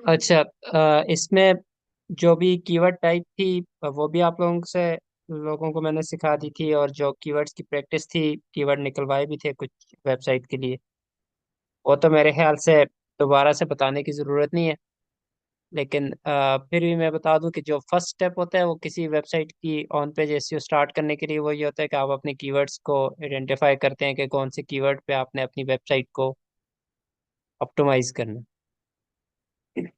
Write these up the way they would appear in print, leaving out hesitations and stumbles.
अच्छा, इसमें जो भी कीवर्ड टाइप थी वो भी आप लोगों को मैंने सिखा दी थी, और जो कीवर्ड्स की प्रैक्टिस थी, कीवर्ड निकलवाए भी थे कुछ वेबसाइट के लिए। वो तो मेरे ख्याल से दोबारा से बताने की ज़रूरत नहीं है। लेकिन फिर भी मैं बता दूं कि जो फर्स्ट स्टेप होता है वो किसी वेबसाइट की ऑन पेज एसईओ स्टार्ट करने के लिए वो ये होता है कि आप अपने कीवर्ड्स को आइडेंटिफाई करते हैं कि कौन से कीवर्ड पे आपने अपनी वेबसाइट को ऑप्टिमाइज करना है।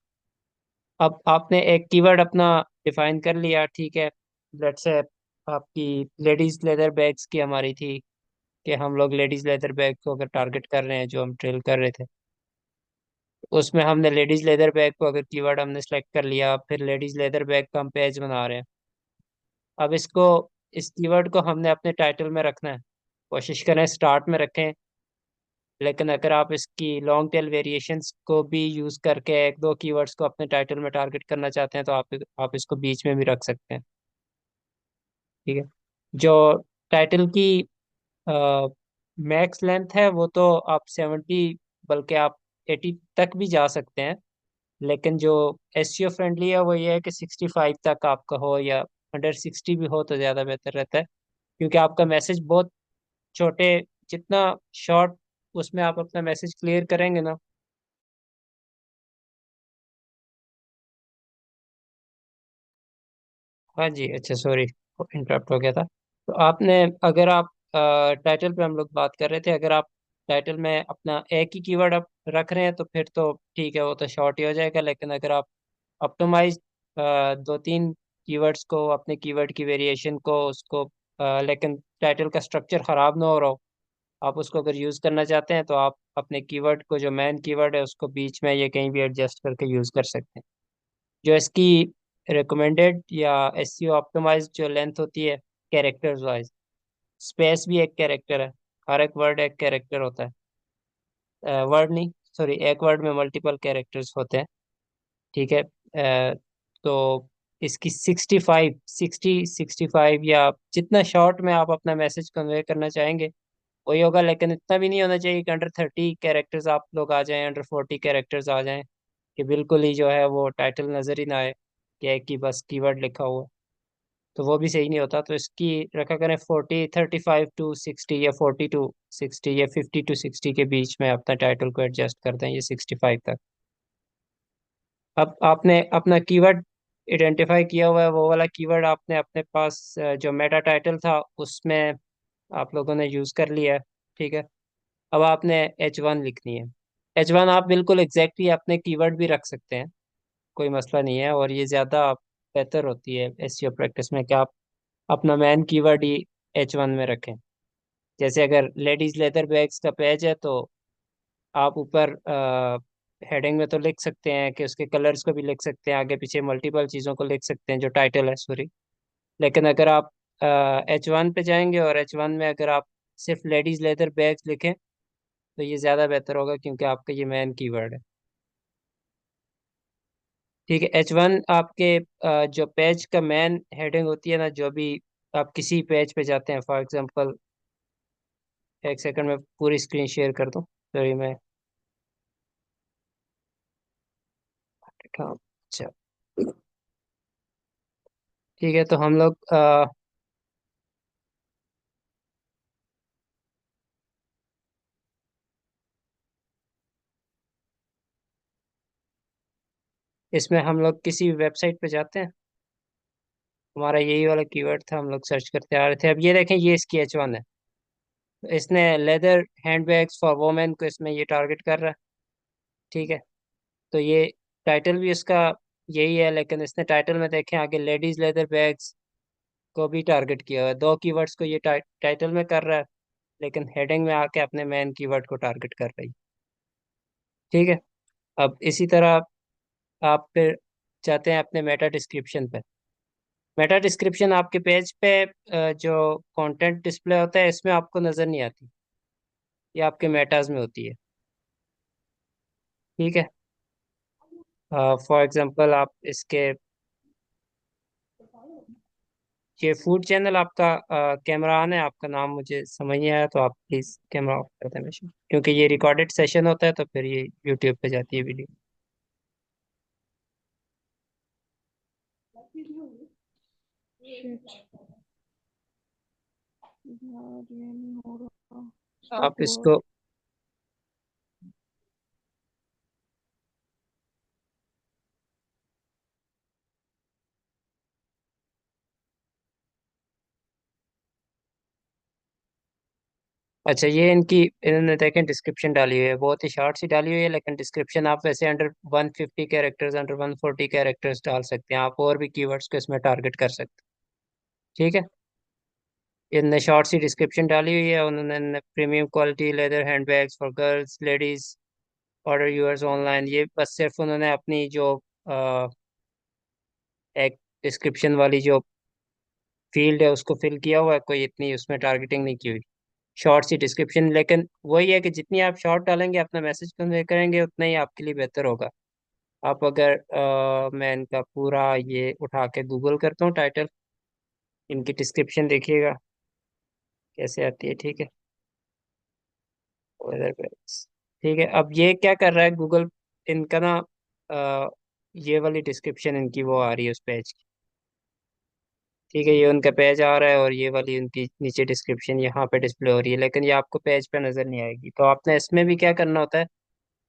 अब आपने एक कीवर्ड अपना डिफाइन कर लिया, ठीक है। लेट्स से आपकी लेडीज लेदर बैग्स की हमारी थी कि हम लोग लेडीज लेदर बैग को अगर टारगेट कर रहे हैं, जो हम ट्रेल कर रहे थे, उसमें हमने लेडीज लेदर बैग को अगर कीवर्ड हमने सेलेक्ट कर लिया, फिर लेडीज लेदर बैग का हम पेज बना रहे हैं। अब इस कीवर्ड को हमने अपने टाइटल में रखना है। कोशिश करें स्टार्ट में रखें, लेकिन अगर आप इसकी लॉन्ग टेल वेरिएशंस को भी यूज़ करके एक दो कीवर्ड्स को अपने टाइटल में टारगेट करना चाहते हैं तो आप इसको बीच में भी रख सकते हैं। ठीक है। जो टाइटल की मैक्स लेंथ है वो तो आप 70, बल्कि आप 80 तक भी जा सकते हैं। लेकिन जो एसईओ फ्रेंडली है वो ये है कि 65 तक आपका हो, या अंडर 60 भी हो तो ज़्यादा बेहतर रहता है। क्योंकि आपका मैसेज बहुत छोटे, जितना शॉर्ट उसमें आप अपना मैसेज क्लियर करेंगे ना। हाँ जी, अच्छा, सॉरी, इंटरप्ट हो गया था। तो आपने, अगर आप टाइटल पे हम लोग बात कर रहे थे, अगर आप टाइटल में अपना एक ही कीवर्ड आप रख रहे हैं तो फिर तो ठीक है, वो तो शॉर्ट ही हो जाएगा। लेकिन अगर आप ऑप्टिमाइज दो तीन कीवर्ड्स को, अपने कीवर्ड की वेरिएशन को, उसको लेकिन टाइटल का स्ट्रक्चर खराब ना हो रहा हो, आप उसको अगर यूज़ करना चाहते हैं तो आप अपने कीवर्ड को, जो मेन कीवर्ड है, उसको बीच में या कहीं भी एडजस्ट करके यूज़ कर सकते हैं। जो इसकी रिकमेंडेड या एसईओ ऑप्टिमाइज जो लेंथ होती है, कैरेक्टर्स वाइज, स्पेस भी एक कैरेक्टर है। हर एक वर्ड एक कैरेक्टर होता है, वर्ड नहीं, सॉरी, एक वर्ड में मल्टीपल कैरेक्टर्स होते हैं। ठीक है। तो इसकी 65 या जितना शॉर्ट में आप अपना मैसेज कन्वे करना चाहेंगे वही होगा। लेकिन इतना भी नहीं होना चाहिए कि अंडर 30 कैरेक्टर्स आप लोग आ जाएं, अंडर 40 कैरेक्टर्स आ जाएं, कि बिल्कुल ही जो है वो टाइटल नजर ही ना आए, कि एक ही बस कीवर्ड लिखा हुआ है। तो वो भी सही नहीं होता। तो इसकी रखा करें 35 टू 60, या 40 टू 60, या 50 टू 60 के बीच में अपना टाइटल को एडजस्ट कर दें, ये 65 तक। अब आपने अपना कीवर्ड आइडेंटिफाई किया हुआ है, वो वाला कीवर्ड आपने अपने पास जो मेटा टाइटल था उसमें आप लोगों ने यूज़ कर लिया है। ठीक है। अब आपने H1 लिखनी है। H1 आप बिल्कुल एग्जैक्टली अपने कीवर्ड भी रख सकते हैं, कोई मसला नहीं है, और ये ज़्यादा बेहतर होती है एसईओ प्रैक्टिस में कि आप अपना मेन कीवर्ड ही H1 में रखें। जैसे अगर लेडीज लेदर बैग्स का पेज है तो आप ऊपर हेडिंग में तो लिख सकते हैं कि उसके कलर्स को भी लिख सकते हैं, आगे पीछे मल्टीपल चीज़ों को लिख सकते हैं, जो टाइटल है, सॉरी। लेकिन अगर आप H1 पे जाएंगे और H1 में अगर आप सिर्फ लेडीज लेदर बैग्स लिखें तो ये ज़्यादा बेहतर होगा, क्योंकि आपका ये मेन कीवर्ड है। ठीक है। H1 आपके जो पेज का मेन हेडिंग होती है ना, जो भी आप किसी पेज पे जाते हैं, फॉर एग्जांपल, एक सेकंड में पूरी स्क्रीन शेयर कर दूं, सॉरी मैं, हाँ, अच्छा, ठीक है। तो हम लोग इसमें हम लोग किसी वेबसाइट पे जाते हैं, हमारा यही वाला कीवर्ड था, हम लोग सर्च करते आ रहे थे। अब ये देखें, ये इसकी H1 है। तो इसने लेदर हैंडबैग्स फॉर वोमेन को इसमें ये टारगेट कर रहा है। ठीक है। तो ये टाइटल भी इसका यही है, लेकिन इसने टाइटल में देखें आगे लेडीज लेदर बैग्स को भी टारगेट किया हुआ है। दो कीवर्ड्स को ये टाइटल में कर रहा है, लेकिन हेडिंग में आके अपने मेन कीवर्ड को टारगेट कर रही है। ठीक है। अब इसी तरह आप फिर जाते हैं अपने मेटा डिस्क्रिप्शन पे। मेटा डिस्क्रिप्शन आपके पेज पे जो कंटेंट डिस्प्ले होता है इसमें आपको नज़र नहीं आती, ये आपके मेटाज में होती है। ठीक है। फॉर एग्जांपल, आप इसके, ये फूड चैनल आपका कैमरा ऑन है, आपका नाम मुझे समझ नहीं आया, तो आप प्लीज़ कैमरा ऑफ कर दें, क्योंकि ये रिकॉर्डेड सेशन होता है तो फिर ये यूट्यूब पे जाती है वीडियो। Shit, यार ये नहीं हो रहा। आप स्टॉप वर्ड। इसको अच्छा, ये इनकी इन्होंने देखें डिस्क्रिप्शन डाली हुई है, बहुत ही शॉर्ट सी डाली हुई है, लेकिन डिस्क्रिप्शन आप वैसे अंडर 150 कैरेक्टर्स, अंडर 140 कैरेक्टर्स डाल सकते हैं, आप और भी कीवर्ड्स को इसमें टारगेट कर सकते हैं। ठीक है, इनने शॉर्ट सी डिस्क्रिप्शन डाली हुई है, उन्होंने premium quality leather handbags for girls ladies, order yours online, ये बस सिर्फ उन्होंने अपनी जो एक डिस्क्रिप्शन वाली जो फील्ड है उसको फिल किया हुआ है, कोई इतनी उसमें टारगेटिंग नहीं की हुई। शॉर्ट सी डिस्क्रिप्शन, लेकिन वही है कि जितनी आप शॉर्ट डालेंगे अपना मैसेज कन्वे करेंगे उतना ही आपके लिए बेहतर होगा। आप अगर मैं इनका पूरा ये उठा के गूगल करता हूँ टाइटल, इनकी डिस्क्रिप्शन देखिएगा कैसे आती है। ठीक है, वेदर पेज। ठीक है, अब ये क्या कर रहा है गूगल, इनका ना अ, ये वाली डिस्क्रिप्शन इनकी वो आ रही है उस पेज की। ठीक है, ये उनका पेज आ रहा है और ये वाली उनकी नीचे डिस्क्रिप्शन यहाँ पे डिस्प्ले हो रही है, लेकिन ये आपको पेज पे नजर नहीं आएगी। तो आपने इसमें भी क्या करना होता है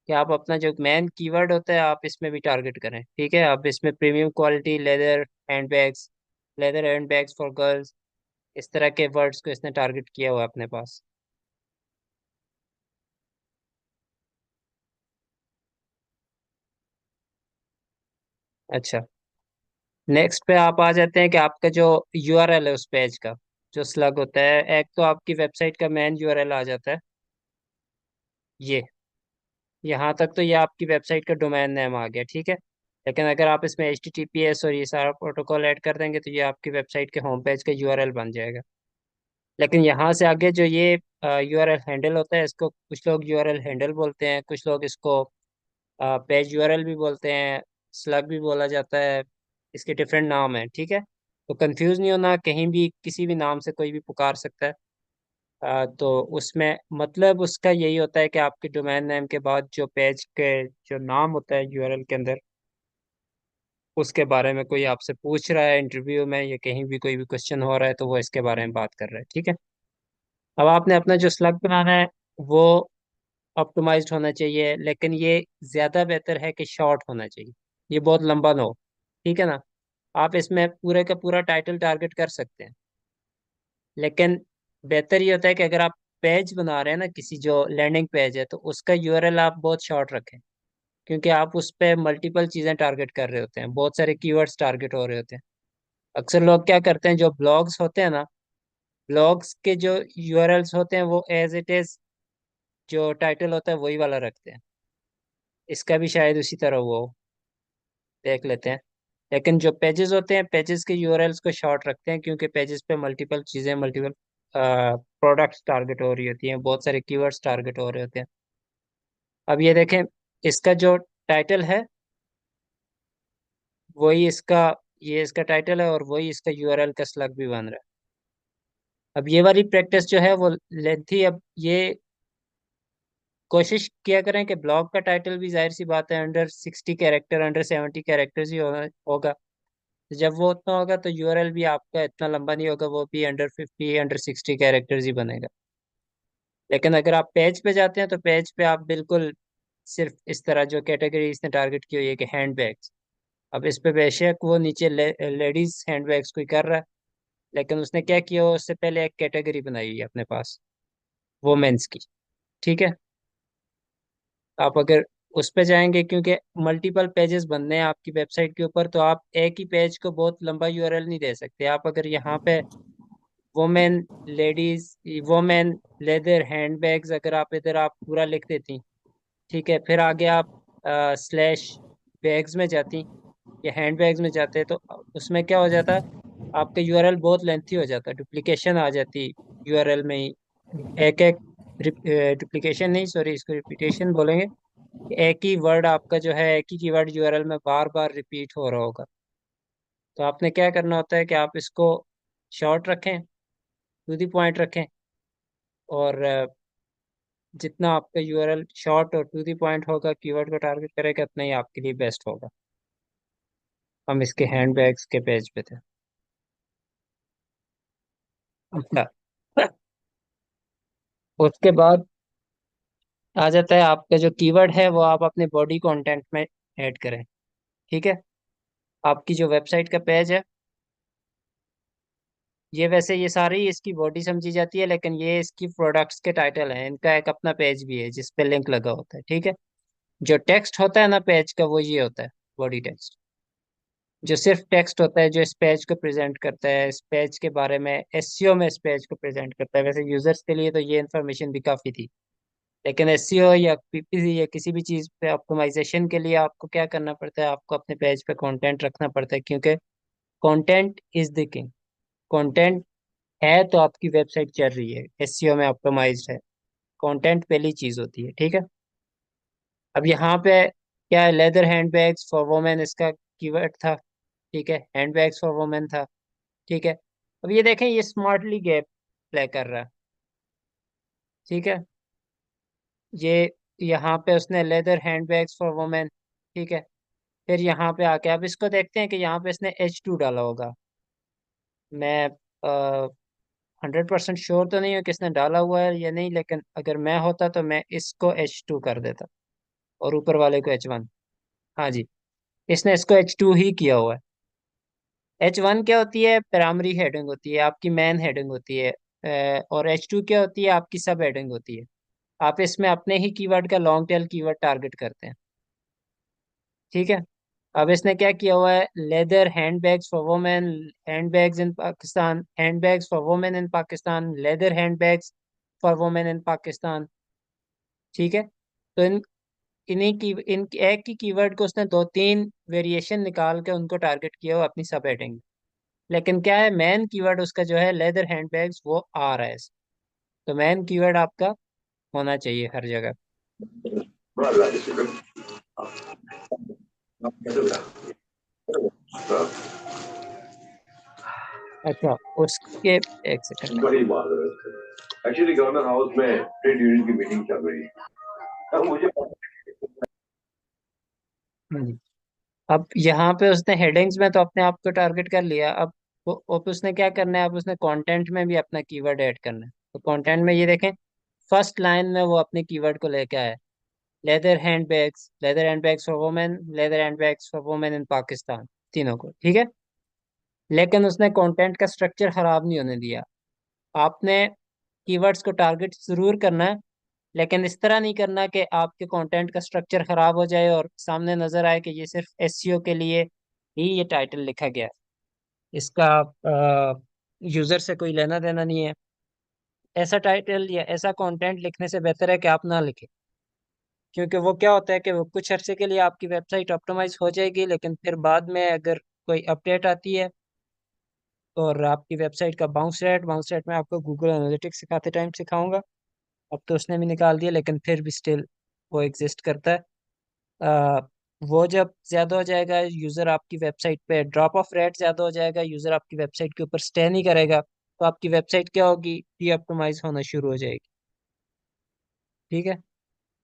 कि आप अपना जो मेन कीवर्ड होता है आप इसमें भी टारगेट करें। ठीक है, आप इसमें premium quality handbags leather handbags for girls, इस तरह के वर्ड्स को इसने टारगेट किया हुआ है अपने पास। अच्छा, नेक्स्ट पे आप आ जाते हैं कि आपका जो यूआरएल है उस पेज का जो स्लग होता है, एक तो आपकी वेबसाइट का मेन यूआरएल आ जाता है ये, यहाँ तक तो ये आपकी वेबसाइट का डोमेन नेम आ गया। ठीक है, लेकिन अगर आप इसमें HTTPS और ये सारा प्रोटोकॉल ऐड कर देंगे तो ये आपकी वेबसाइट के होम पेज का यूआरएल बन जाएगा। लेकिन यहाँ से आगे जो ये यूआरएल हैंडल होता है, इसको कुछ लोग यूआरएल हैंडल बोलते हैं, कुछ लोग इसको पेज यूआरएल भी बोलते हैं, स्लग भी बोला जाता है, इसके डिफरेंट नाम हैं। ठीक है, तो कंफ्यूज नहीं होना, कहीं भी किसी भी नाम से कोई भी पुकार सकता है। तो उसमें मतलब उसका यही होता है कि आपके डोमेन नेम के बाद जो पेज के जो नाम होता है यूआरएल के अंदर, उसके बारे में कोई आपसे पूछ रहा है इंटरव्यू में या कहीं भी कोई भी क्वेश्चन हो रहा है तो वो इसके बारे में बात कर रहा है। ठीक है, अब आपने अपना जो स्लग बनाना है वो ऑप्टिमाइज्ड होना चाहिए, लेकिन ये ज़्यादा बेहतर है कि शॉर्ट होना चाहिए, ये बहुत लंबा ना हो। ठीक है ना, आप इसमें पूरे का पूरा टाइटल टारगेट कर सकते हैं, लेकिन बेहतर ये होता है कि अगर आप पेज बना रहे हैं ना किसी जो लैंडिंग पेज है तो उसका यूआरएल आप बहुत शॉर्ट रखें, क्योंकि आप उस पर मल्टीपल चीज़ें टारगेट कर रहे होते हैं, बहुत सारे कीवर्ड्स टारगेट हो रहे होते हैं। अक्सर लोग क्या करते हैं, जो ब्लॉग्स होते हैं ना, ब्लॉग्स के जो यूआरएल्स होते हैं वो एज इट इज जो टाइटल होता है वही वाला रखते हैं, इसका भी शायद उसी तरह वो देख लेते हैं। लेकिन जो पेजेस होते हैं, पेजेस के यूआरएल्स को शॉर्ट रखते हैं, क्योंकि पेजेस पे मल्टीपल चीज़ें, मल्टीपल प्रोडक्ट्स टारगेट हो रही होती हैं, बहुत सारे कीवर्ड्स टारगेट हो रहे होते हैं। अब ये देखें, इसका जो टाइटल है वही इसका, ये इसका टाइटल है और वही इसका यूआरएल का स्लग भी बन रहा है। अब ये वाली प्रैक्टिस जो है वो लेंथी, अब ये कोशिश किया करें कि ब्लॉग का टाइटल भी जाहिर सी बात है अंडर 60 कैरेक्टर, अंडर 70 कैरेक्टर्स ही होगा। तो जब वो उतना होगा तो यूआरएल भी आपका इतना लंबा नहीं होगा, वो भी अंडर 50 अंडर 60 कैरेक्टर्स ही बनेगा। लेकिन अगर आप पेज पे जाते हैं तो पेज पे आप बिल्कुल सिर्फ इस तरह जो कैटेगरी इसने टारगेट की हुई है कि हैंड बैग्स, अब इस पे बेशक वो नीचे लेडीज हैंड बैग्स कोई कर रहा है, लेकिन उसने क्या किया, उससे पहले एक कैटेगरी बनाई हुई है अपने पास वोमेन्स की। ठीक है, आप अगर उस पे जाएंगे, क्योंकि मल्टीपल पेजेस बनने हैं आपकी वेबसाइट के ऊपर, तो आप एक ही पेज को बहुत लंबा यूआरएल नहीं दे सकते। आप अगर यहाँ पे women ladies women leather handbags अगर आप इधर आप पूरा लिख देती, ठीक है, फिर आगे आप स्लैश बैग्स में जाती या हैंडबैग्स में जाते तो उसमें क्या हो जाता, आपका यूआरएल बहुत लेंथी हो जाता, डुप्लीकेशन आ जाती यूआरएल में ही। एक एक डुप्लीकेशन नहीं, सॉरी, इसको रिपीटेशन बोलेंगे। एक ही वर्ड आपका जो है एक ही कीवर्ड यूआरएल में बार बार रिपीट हो रहा होगा। तो आपने क्या करना होता है कि आप इसको शॉर्ट रखें, टू दी पॉइंट रखें, और जितना आपका यूआरएल शॉर्ट और टू दी पॉइंट होगा, कीवर्ड को टारगेट करेगा, उतना ही आपके लिए बेस्ट होगा। हम इसके हैंडबैग्स के पेज पे थे। अच्छा, उसके बाद आ जाता है आपका जो कीवर्ड है वो आप अपने बॉडी कंटेंट में ऐड करें। ठीक है। आपकी जो वेबसाइट का पेज है, ये वैसे ये सारी इसकी बॉडी समझी जाती है, लेकिन ये इसकी प्रोडक्ट्स के टाइटल हैं। इनका एक अपना पेज भी है जिस पे लिंक लगा होता है। ठीक है। जो टेक्स्ट होता है ना पेज का, वो ये होता है, बॉडी टेक्स्ट। जो सिर्फ टेक्स्ट होता है जो इस पेज को प्रेजेंट करता है, इस पेज के बारे में, एसईओ में इस पेज को प्रेजेंट करता है। वैसे यूजर्स के लिए तो ये इन्फॉर्मेशन भी काफी थी, लेकिन एसईओ या पीपीसी या किसी भी चीज पे ऑप्टिमाइजेशन के लिए आपको क्या करना पड़ता है, आपको अपने पेज पे कंटेंट रखना पड़ता है, क्योंकि content is the king. Content है तो आपकी वेबसाइट चल रही है, एसईओ में ऑप्टिमाइज्ड है। कंटेंट पहली चीज होती है। ठीक है। अब यहाँ पे क्या है, लेदर हैंडबैग्स फॉर वुमेन इसका कीवर्ड था। ठीक है, हैंडबैग्स फॉर वुमेन था। ठीक है। अब ये देखें, ये स्मार्टली गैप प्ले कर रहा है। ठीक है। ये यहाँ पे उसने लेदर हैंडबैग्स फॉर वुमेन। ठीक है। फिर यहाँ पे आके अब इसको देखते हैं कि यहाँ पे इसने H2 डाला होगा। मैं 100% श्योर तो नहीं हूँ कि इसने डाला हुआ है या नहीं, लेकिन अगर मैं होता तो मैं इसको H2 कर देता और ऊपर वाले को H1। हाँ जी, इसने इसको H2 ही किया हुआ है। H1 क्या होती है, प्राइमरी हेडिंग होती है, आपकी मेन हेडिंग होती है। और H2 क्या होती है, आपकी सब हेडिंग होती है। आप इसमें अपने ही कीवर्ड का लॉन्ग टेल कीवर्ड टारगेट करते हैं। ठीक है। अब इसने क्या किया हुआ है, leather handbags for women, handbags in Pakistan, handbags for women in Pakistan, leather handbags for women in Pakistan. ठीक है। तो इन्हीं की इन एक ही कीवर्ड को उसने दो तीन वेरिएशन निकाल के उनको टारगेट किया हुआ अपनी सब हेडिंग। लेकिन क्या है, मेन कीवर्ड उसका जो है लेदर हैंडबैग्स, वो आ रहा है। तो मेन कीवर्ड आपका होना चाहिए हर जगह। अच्छा, उसके एक सेकंड। बड़ी माजरत है, एक्चुअली गवर्नर हाउस में ट्रेड यूनियन की मीटिंग चल रही है। अब मुझे अब यहाँ पे उसने हेडिंग्स में तो अपने आप को टारगेट कर लिया। अब उसने क्या करना है, अब उसने कंटेंट में भी अपना कीवर्ड ऐड करना है। तो कंटेंट में ये देखें, फर्स्ट लाइन में वो अपने कीवर्ड को लेके आया है, leather handbags for women, leather handbags for women in Pakistan, तीनों को। ठीक है। लेकिन उसने कंटेंट का स्ट्रक्चर खराब नहीं होने दिया। आपने कीवर्ड्स को टारगेट जरूर करना है, लेकिन इस तरह नहीं करना कि आपके कंटेंट का स्ट्रक्चर खराब हो जाए और सामने नजर आए कि ये सिर्फ एसईओ के लिए ही ये टाइटल लिखा गया है, इसका यूजर से कोई लेना देना नहीं है। ऐसा टाइटल या ऐसा कंटेंट लिखने से बेहतर है कि आप ना लिखें, क्योंकि वो क्या होता है कि वो कुछ अरसे के लिए आपकी वेबसाइट ऑप्टिमाइज हो जाएगी, लेकिन फिर बाद में अगर कोई अपडेट आती है और आपकी वेबसाइट का बाउंस रेट में आपको गूगल एनालिटिक्स सिखाते टाइम सिखाऊंगा। अब तो उसने भी निकाल दिया, लेकिन फिर भी स्टिल वो एग्जिस्ट करता है। आ, वो जब ज्यादा हो जाएगा, यूजर आपकी वेबसाइट पे ड्रॉप ऑफ रेट ज्यादा हो जाएगा, यूजर आपकी वेबसाइट के ऊपर स्टे नहीं करेगा, तो आपकी वेबसाइट क्या होगी, डी ऑप्टिमाइज होना शुरू हो जाएगी। ठीक है।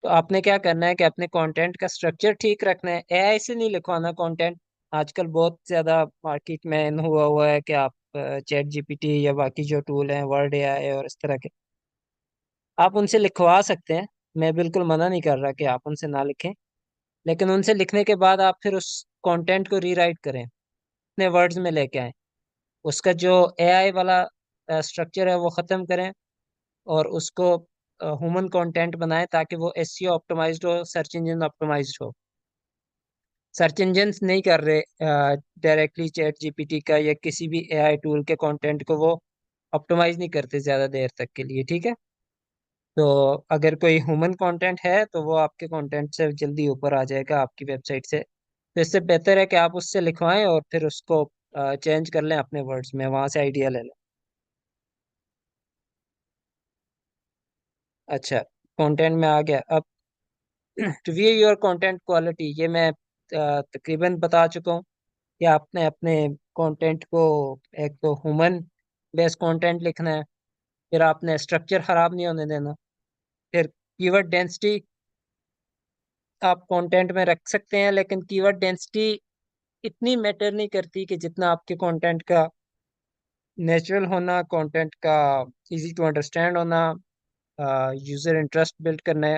तो आपने क्या करना है कि अपने कंटेंट का स्ट्रक्चर ठीक रखना है, एआई से नहीं लिखवाना कंटेंट। आजकल बहुत ज्यादा मार्केट में इन हुआ हुआ है कि आप चैट जीपीटी या बाकी जो टूल हैं, वर्ड एआई और इस तरह के, आप उनसे लिखवा सकते हैं। मैं बिल्कुल मना नहीं कर रहा कि आप उनसे ना लिखें, लेकिन उनसे लिखने के बाद आप फिर उस कंटेंट को रीराइट करें, अपने वर्ड्स में लेके आए, उसका जो एआई वाला स्ट्रक्चर है वो ख़त्म करें और उसको ह्यूमन कंटेंट बनाएं, ताकि वो एसईओ ऑप्टिमाइज्ड हो, सर्च इंजन ऑप्टिमाइज्ड हो। सर्च इंजन नहीं कर रहे डायरेक्टली चैट जीपीटी का या किसी भी एआई टूल के कंटेंट को वो ऑप्टिमाइज नहीं करते ज़्यादा देर तक के लिए। ठीक है। तो अगर कोई ह्यूमन कंटेंट है तो वो आपके कंटेंट से जल्दी ऊपर आ जाएगा आपकी वेबसाइट से। तो इससे बेहतर है कि आप उससे लिखवाएं और फिर उसको चेंज कर लें अपने वर्ड्स में, वहां से आइडिया ले लें। अच्छा, कंटेंट में आ गया। अब रिव्यू योर कंटेंट क्वालिटी, ये मैं तकरीबन बता चुका हूँ कि आपने अपने कंटेंट को, एक तो ह्यूमन बेस्ड कंटेंट लिखना है, फिर आपने स्ट्रक्चर खराब नहीं होने देना, फिर कीवर्ड डेंसिटी आप कंटेंट में रख सकते हैं, लेकिन कीवर्ड डेंसिटी इतनी मैटर नहीं करती कि जितना आपके कंटेंट का नेचुरल होना, कंटेंट का इजी टू अंडरस्टैंड होना, यूज़र इंटरेस्ट बिल्ड करने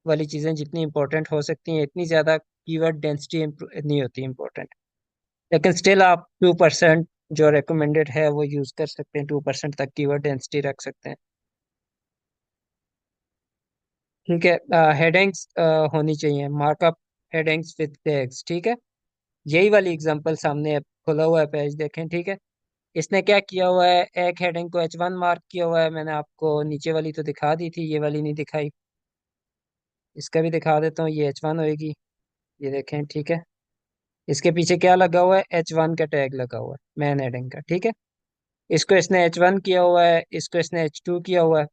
वाली चीज़ें जितनी इंपॉर्टेंट हो सकती हैं, इतनी ज़्यादा कीवर्ड डेंसिटी नहीं होती इंपॉर्टेंट। लेकिन स्टिल आप 2% जो रिकमेंडेड है वो यूज़ कर सकते हैं, 2% तक कीवर्ड डेंसिटी रख सकते हैं। ठीक है। हेडिंग्स होनी चाहिए, मार्कअप हेडिंग्स विद टैग्स। ठीक है, यही वाली एग्जांपल सामने खुला हुआ है पेज, देखें। ठीक है, इसने क्या किया हुआ है, एक हेडिंग को H1 मार्क किया हुआ है। मैंने आपको नीचे वाली तो दिखा दी थी, ये वाली नहीं दिखाई। इसका भी दिखा देता हूँ, ये H1 होएगी, ये देखें। ठीक है, इसके पीछे क्या लगा हुआ है, H1 का टैग लगा हुआ है मैन हेडिंग का। ठीक है, इसको इसने H1 किया हुआ है, इसको इसने H2 किया हुआ है।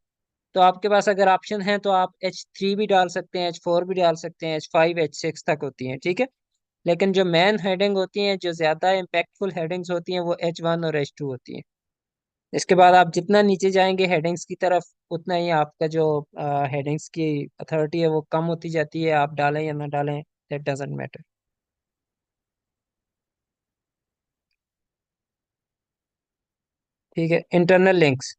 तो आपके पास अगर ऑप्शन है तो आप H3 भी डाल सकते हैं, H4 भी डाल सकते हैं, H5 H6 तक होती हैं। ठीक है, लेकिन जो मेन हेडिंग होती हैं, जो ज्यादा इम्पैक्टफुल हेडिंग्स होती हैं, वो H1 और H2 होती हैं। इसके बाद आप जितना नीचे जाएंगे हेडिंग्स की तरफ, उतना ही आपका जो हेडिंग्स की अथॉरिटी है वो कम होती जाती है। आप डालें या ना डालें, दैट डजंट मैटर। ठीक है, इंटरनल लिंक्स।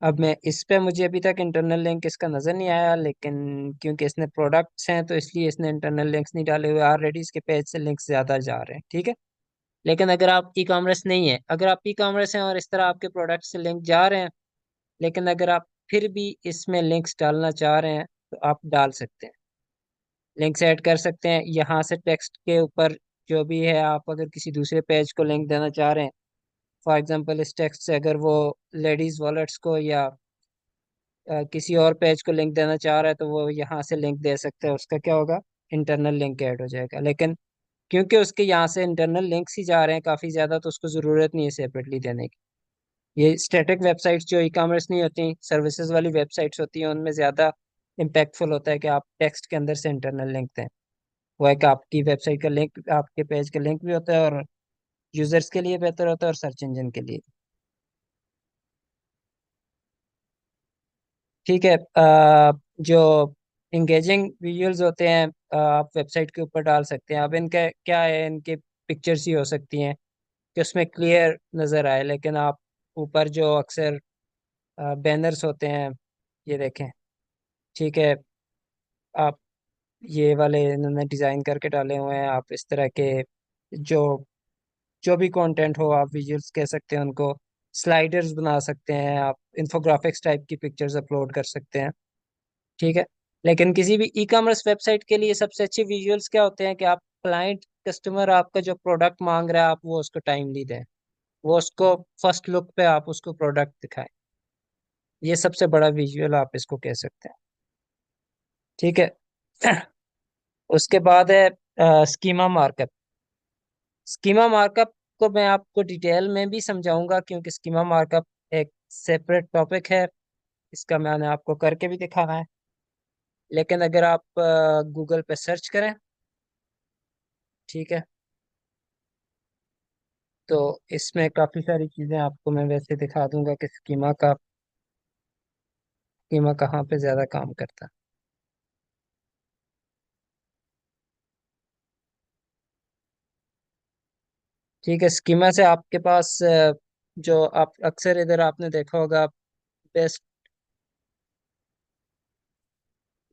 अब मैं इस पे, मुझे अभी तक इंटरनल लिंक इसका नज़र नहीं आया, लेकिन क्योंकि इसने प्रोडक्ट्स हैं तो इसलिए इसने इंटरनल लिंक्स नहीं डाले हुए। ऑलरेडी इसके पेज से लिंक्स ज़्यादा जा रहे हैं। ठीक है, लेकिन अगर आप ई कॉमर्स नहीं है, अगर आप ई कॉमर्स हैं और इस तरह आपके प्रोडक्ट से लिंक जा रहे हैं, लेकिन अगर आप फिर भी इसमें लिंक्स डालना चाह रहे हैं तो आप डाल सकते हैं, लिंक्स ऐड कर सकते हैं यहाँ से। टेक्स्ट के ऊपर जो भी है, आप अगर किसी दूसरे पेज को लिंक देना चाह रहे हैं, फॉर एग्जांपल इस टेक्स्ट से अगर वो लेडीज वॉलेट्स को या किसी और पेज को लिंक देना चाह रहा है, तो वो यहाँ से लिंक दे सकते हैं। उसका क्या होगा, इंटरनल लिंक ऐड हो जाएगा। लेकिन क्योंकि उसके यहाँ से इंटरनल लिंक्स ही जा रहे हैं काफ़ी ज़्यादा, तो उसको ज़रूरत नहीं है सेपरेटली देने की। ये स्टैटिक वेबसाइट्स जो ई कॉमर्स नहीं होती, सर्विसेज वाली वेबसाइट्स होती हैं, उनमें ज़्यादा इम्पैक्टफुल होता है कि आप टेक्स्ट के अंदर से इंटरनल लिंक दें। वो एक आपकी वेबसाइट का लिंक, आपके पेज का लिंक भी होता है, और यूजर्स के लिए बेहतर होता है और सर्च इंजन के लिए। ठीक है। जो इंगेजिंग विजुअल्स होते हैं, आप वेबसाइट के ऊपर डाल सकते हैं। अब इनका क्या है, इनके पिक्चर्स ही हो सकती हैं कि उसमें क्लियर नज़र आए, लेकिन आप ऊपर जो अक्सर बैनर्स होते हैं, ये देखें। ठीक है, आप ये वाले इन्होंने डिज़ाइन करके डाले हुए हैं। आप इस तरह के जो जो भी कंटेंट हो, आप विजुअल्स कह सकते हैं उनको, स्लाइडर्स बना सकते हैं, आप इंफोग्राफिक्स टाइप की पिक्चर्स अपलोड कर सकते हैं। ठीक है, लेकिन किसी भी ई कॉमर्स वेबसाइट के लिए सबसे अच्छे विजुअल्स क्या होते हैं कि आप क्लाइंट, कस्टमर आपका जो प्रोडक्ट मांग रहा है, आप वो उसको टाइमली दें, वो उसको फर्स्ट लुक पे आप उसको प्रोडक्ट दिखाएं। ये सबसे बड़ा विजुअल आप इसको कह सकते हैं। ठीक है। उसके बाद है स्कीमा मार्कअप। स्कीमा मार्कअप को मैं आपको डिटेल में भी समझाऊंगा, क्योंकि स्कीमा मार्कअप एक सेपरेट टॉपिक है, इसका मैंने आपको करके भी दिखाना है। लेकिन अगर आप गूगल पे सर्च करें, ठीक है, तो इसमें काफ़ी सारी चीज़ें आपको मैं वैसे दिखा दूंगा कि स्कीमा कहाँ पे ज़्यादा काम करता है। ठीक है, स्कीमा से आपके पास जो आप अक्सर इधर आपने देखा होगा, बेस्ट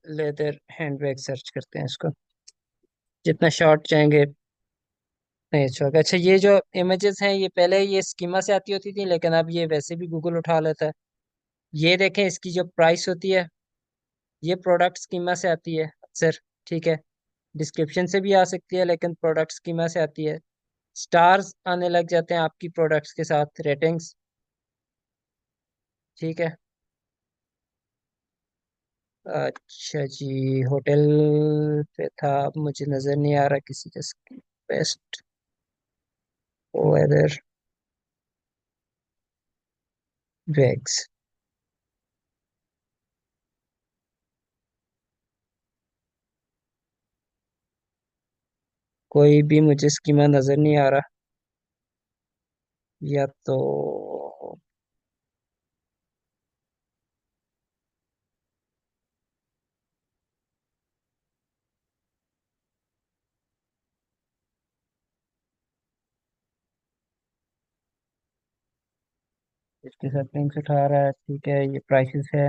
लेदर हैंडबैग सर्च करते हैं इसको, जितना शॉर्ट चाहेंगे नहीं अच्छा होगा। अच्छा, ये जो इमेजेस हैं, ये पहले ये स्कीमा से आती होती थी, लेकिन अब ये वैसे भी गूगल उठा लेता है। ये देखें, इसकी जो प्राइस होती है, ये प्रोडक्ट स्कीमा से आती है अक्सर। ठीक है, डिस्क्रिप्शन से भी आ सकती है, लेकिन प्रोडक्ट स्कीमा से आती है। स्टार्स आने लग जाते हैं आपकी प्रोडक्ट्स के साथ, रेटिंग्स। ठीक है। अच्छा जी, होटल पे था, अब मुझे नज़र नहीं आ रहा किसी का। बेस्ट वेदर बैग्स, कोई भी मुझे स्कीमा नज़र नहीं आ रहा। या तो इसके साथ लिंक्स उठा रहा है, ठीक है, ये प्राइसेस है।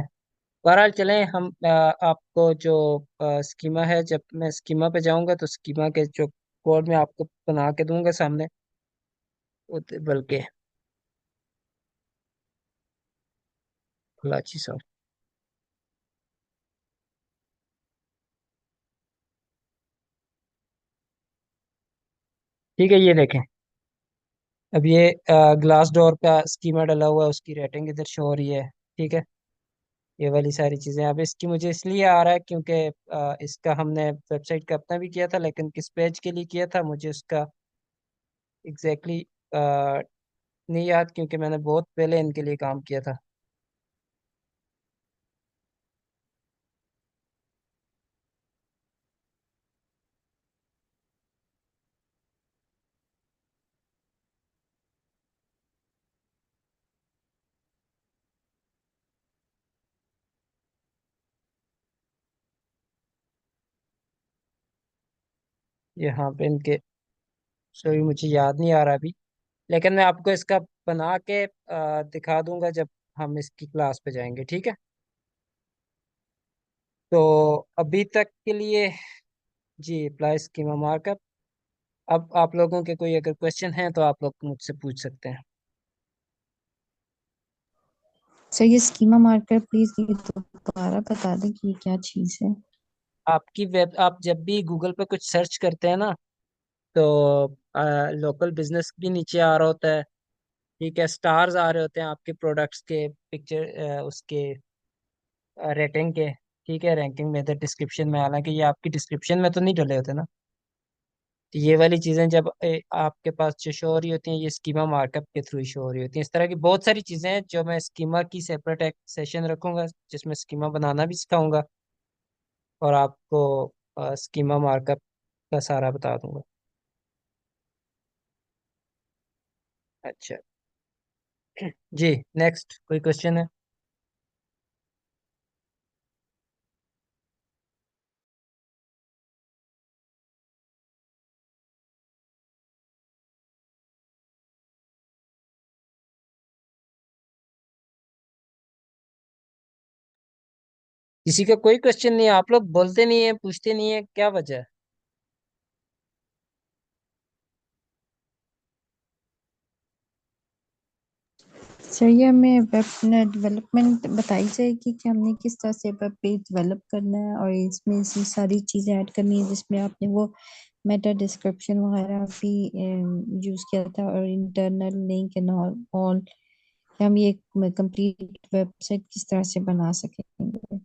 बहरहाल चलें हम, आपको जो स्कीमा है, जब मैं स्कीमा पे जाऊंगा तो स्कीमा के जो कोड मैं आपको बना के दूंगा सामने, बल्कि लाची साहब, ठीक है, ये देखें। अब ये ग्लास डोर का स्कीमा डला हुआ है, उसकी रेटिंग इधर शो हो रही है, ठीक है। ये वाली सारी चीज़ें, अब इसकी मुझे इसलिए आ रहा है क्योंकि इसका हमने वेबसाइट का अपना भी किया था, लेकिन किस पेज के लिए किया था मुझे उसका एग्जैक्टली नहीं याद, क्योंकि मैंने बहुत पहले इनके लिए काम किया था। यहाँ पे इनके, सॉरी मुझे याद नहीं आ रहा अभी, लेकिन मैं आपको इसका बना के दिखा दूंगा जब हम इसकी क्लास पे जाएंगे, ठीक है। तो अभी तक के लिए, जी, अप्लाई स्कीमा मार्कअप। अब आप लोगों के कोई अगर क्वेश्चन है तो आप लोग मुझसे पूछ सकते हैं। सर ये स्कीमा मार्कर प्लीज ये दोबारा बता दें कि ये क्या चीज है। आपकी वेब, आप जब भी गूगल पे कुछ सर्च करते हैं ना, तो लोकल बिजनेस भी नीचे आ रहा होता है, ठीक है, स्टार्स आ रहे होते हैं आपके प्रोडक्ट्स के, पिक्चर उसके रेटिंग के, ठीक है, रैंकिंग में, इधर डिस्क्रिप्शन में, हालांकि ये आपकी डिस्क्रिप्शन में तो नहीं डले होते ना। तो ये वाली चीज़ें जब आपके पास जो शो हो रही होती हैं, ये स्कीमा मार्कअप के थ्रू शो हो रही होती हैं। इस तरह की बहुत सारी चीज़ें हैं जो मैं स्कीमा की सेपरेट एक सेशन रखूंगा जिसमें स्कीमा बनाना भी सिखाऊंगा, और आपको स्कीमा मार्कअप का सारा बता दूंगा। अच्छा, जी, नेक्स्ट कोई क्वेश्चन है? किसी का कोई क्वेश्चन नहीं है? आप लोग बोलते नहीं है, पूछते नहीं है, क्या वजह है? सर ये हमें वेब डेवलपमेंट बताई जाएगी कि हमने किस तरह से वेब पेज डेवलप करना है और इसमें से सारी चीजें ऐड करनी है, जिसमें आपने वो मेटा डिस्क्रिप्शन वगैरह भी यूज किया था और इंटरनल लिंक एंड ऑल। हम ये कंप्लीट वेबसाइट किस तरह से बना सकेंगे।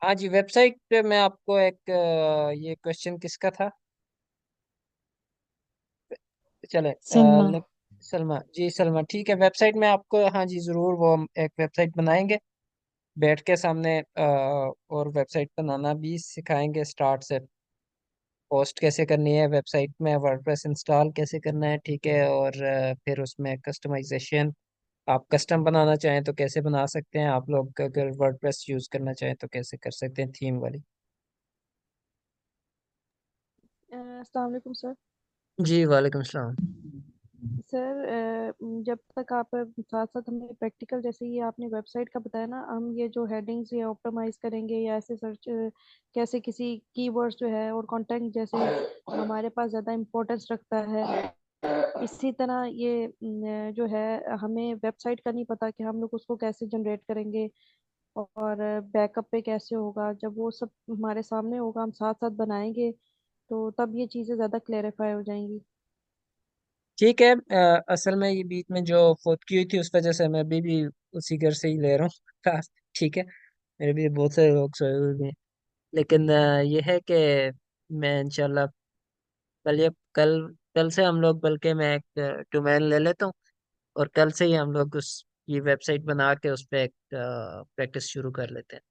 हाँ जी, वेबसाइट पे मैं आपको एक ये क्वेश्चन किसका था, चले, सलमा। सलमा जी, सलमा, ठीक है, वेबसाइट में आपको, हाँ जी ज़रूर, वो हम एक वेबसाइट बनाएंगे बैठ के सामने, और वेबसाइट बनाना भी सिखाएंगे स्टार्ट से। पोस्ट कैसे करनी है वेबसाइट में, वर्डप्रेस इंस्टॉल कैसे करना है, ठीक है, और फिर उसमें कस्टमाइजेशन, आप कस्टम बनाना चाहें तो कैसे बना सकते हैं, आप लोग अगर वर्डप्रेस यूज़ करना चाहें तो कैसे कर सकते हैं, थीम वाली। अस्सलाम वालेकुम सर। जी, वालेकुम सलाम। सर जब तक आप साथ साथ हमें प्रैक्टिकल, जैसे ये आपने वेबसाइट का बताया ना, हम ये जो हेडिंग्स ये ऑप्टिमाइज करेंगे या ऐसे सर्च कैसे किसी कीवर्ड्स जो है और कंटेंट जैसे हमारे पास ज़्यादा इम्पोर्टेंस रखता है, इसी तरह ये जो है हमें वेबसाइट का नहीं पता कि हम लोग उसको कैसे जनरेट करेंगे और बैकअप पे कैसे होगा। जब वो सब हमारे सामने होगा, हम साथ साथ बनाएंगे, तो तब ये चीज़ें ज़्यादा क्लेरिफाई हो जाएंगी। ठीक है, असल में ये बीच में जो फौत की हुई थी उस वजह से मैं अभी भी उसी घर से ही ले रहा हूँ क्लास, ठीक है। मेरे भी बहुत सारे लोग सोए हुए भी हैं, लेकिन ये है कि मैं इंशाल्लाह कल, या कल, कल से हम लोग, बल्कि मैं एक डोमेन ले लेता हूँ, और कल से ही हम लोग उस ये वेबसाइट बना के उस पर एक प्रैक्टिस शुरू कर लेते हैं।